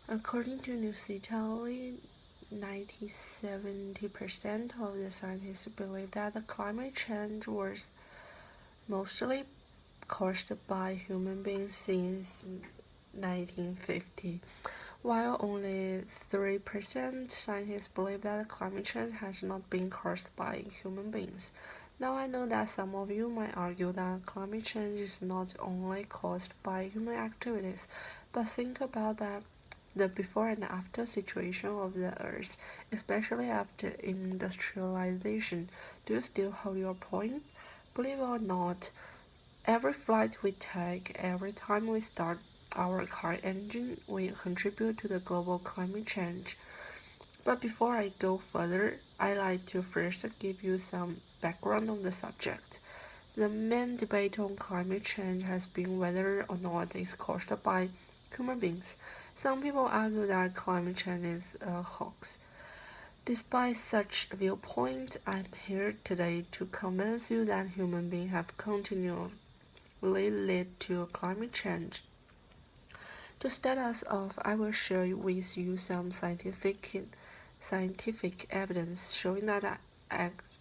According to New Italy, 70% of the scientists believe that the climate change was mostly caused by human beings since 1950, while only 3% scientists believe that climate change has not been caused by human beings. Now I know that some of you might argue that climate change is not only caused by human activities, but think about that the before and after situation of the earth, especially after industrialization. Do you still hold your point? Believe it or not, every flight we take, every time we start our car engine, we contribute to the global climate change. But before I go further, I like to first give you some background on the subject. The main debate on climate change has been whether or not it's caused by human beings. Some people argue that climate change is a hoax. Despite such viewpoint, I'm here today to convince you that human beings have continually led to climate change. To start us off, I will share with you some scientific evidence showing that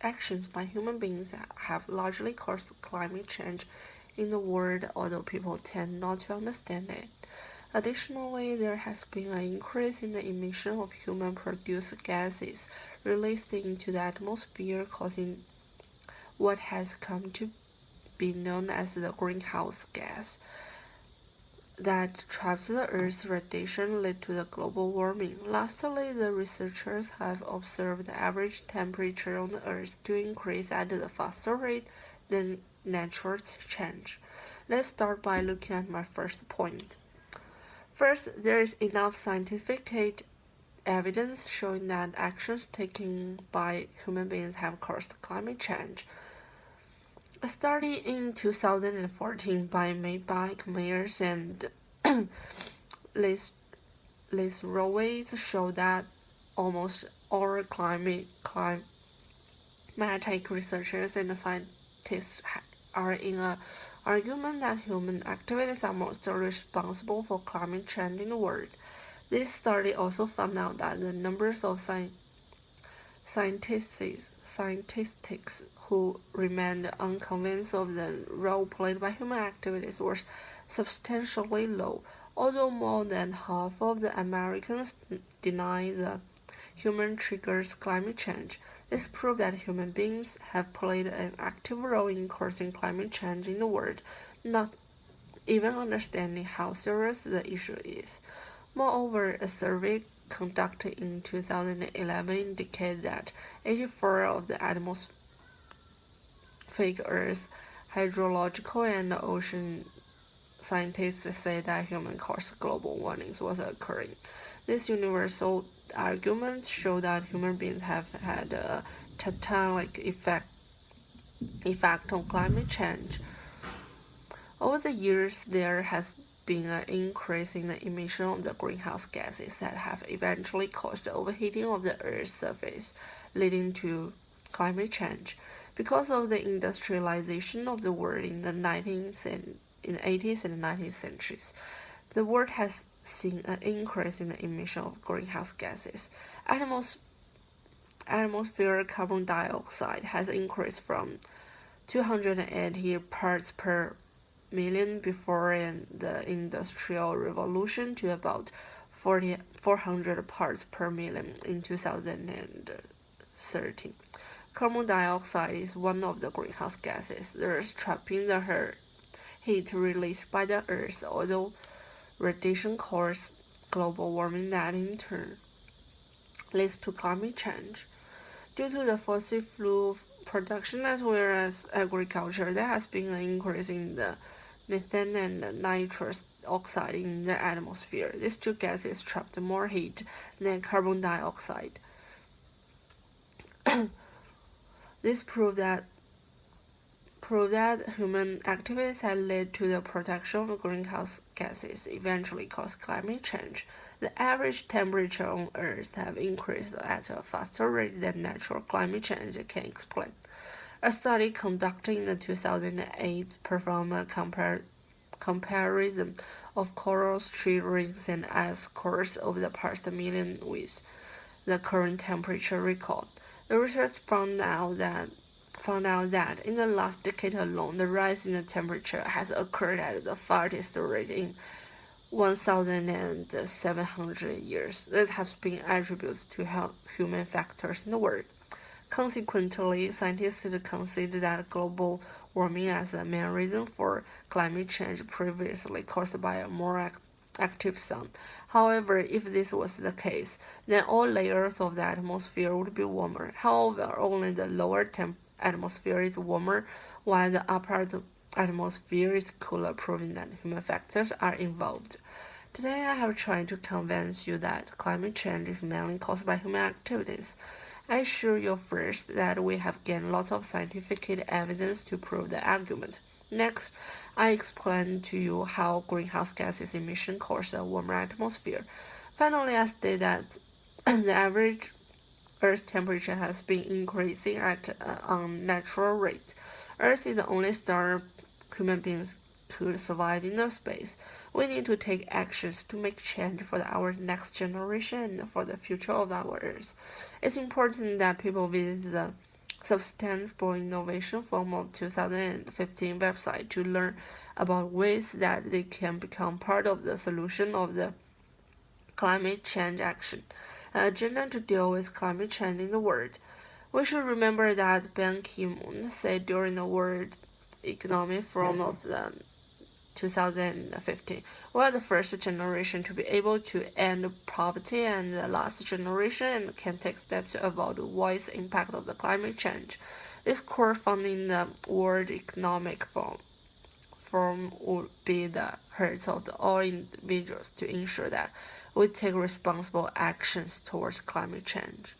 actions by human beings have largely caused climate change in the world, although people tend not to understand it. Additionally, there has been an increase in the emission of human-produced gases released into the atmosphere, causing what has come to be known as the greenhouse gas that traps the Earth's radiation lead to the global warming. Lastly, the researchers have observed the average temperature on the Earth to increase at a faster rate than natural change. Let's start by looking at my first point. First, there is enough scientific evidence showing that actions taken by human beings have caused climate change. A study in 2014 by Maybach, Myers, and Liz Rowes showed that almost all climatic researchers and scientists are in a argument that human activities are most responsible for climate change in the world. This study also found out that the numbers of scientists who remained unconvinced of the role played by human activities was substantially low, although more than half of the Americans deny the human triggers climate change. This proves that human beings have played an active role in causing climate change in the world, not even understanding how serious the issue is. Moreover, a survey conducted in 2011 indicated that 84 of the atmospheric Earth hydrological and ocean scientists say that human-caused global warming was occurring. This universal argument shows that human beings have had a tectonic effect on climate change. Over the years, there has been an increase in the emission of the greenhouse gases that have eventually caused the overheating of the Earth's surface, leading to climate change. Because of the industrialization of the world in the 80s and 19th centuries, the world has seen an increase in the emission of greenhouse gases. Atmospheric carbon dioxide has increased from 280 parts per million before the Industrial Revolution to about 400 parts per million in 2013. Carbon dioxide is one of the greenhouse gases that is trapping the heat released by the Earth, although radiation causes global warming that in turn leads to climate change. Due to the fossil fuel production as well as agriculture, there has been an increase in the methane and nitrous oxide in the atmosphere. These two gases trap more heat than carbon dioxide. This proves that human activities have led to the production of greenhouse gases, eventually cause climate change. The average temperature on Earth have increased at a faster rate than natural climate change can explain. A study conducted in 2008 performed a comparison of corals, tree rings, and ice cores over the past million with the current temperature record. The research found out that in the last decade alone, the rise in the temperature has occurred at the fastest rate in 1,700 years. This has been attributed to human factors in the world. Consequently, scientists consider that global warming as the main reason for climate change previously caused by a more active sun. However, if this was the case, then all layers of the atmosphere would be warmer. However, only the lower atmosphere is warmer, while the upper atmosphere is cooler, proving that human factors are involved. Today, I have tried to convince you that climate change is mainly caused by human activities. I assure you first that we have gained lots of scientific evidence to prove the argument. Next, I explain to you how greenhouse gases emission cause a warmer atmosphere. Finally, I state that the average Earth's temperature has been increasing at an unnatural rate. Earth is the only star human beings could survive in the space. We need to take actions to make change for our next generation and for the future of our Earth. It's important that people visit the Sustainable Innovation Forum of 2015 website to learn about ways that they can become part of the solution of the climate change action, an agenda to deal with climate change in the world. We should remember that Ban Ki-moon said during the World Economic Forum of the 2015, we are the first generation to be able to end poverty and the last generation can take steps to avoid the wide impact of the climate change. This core funding the World Economic Forum would be the heart of all individuals to ensure that we take responsible actions towards climate change.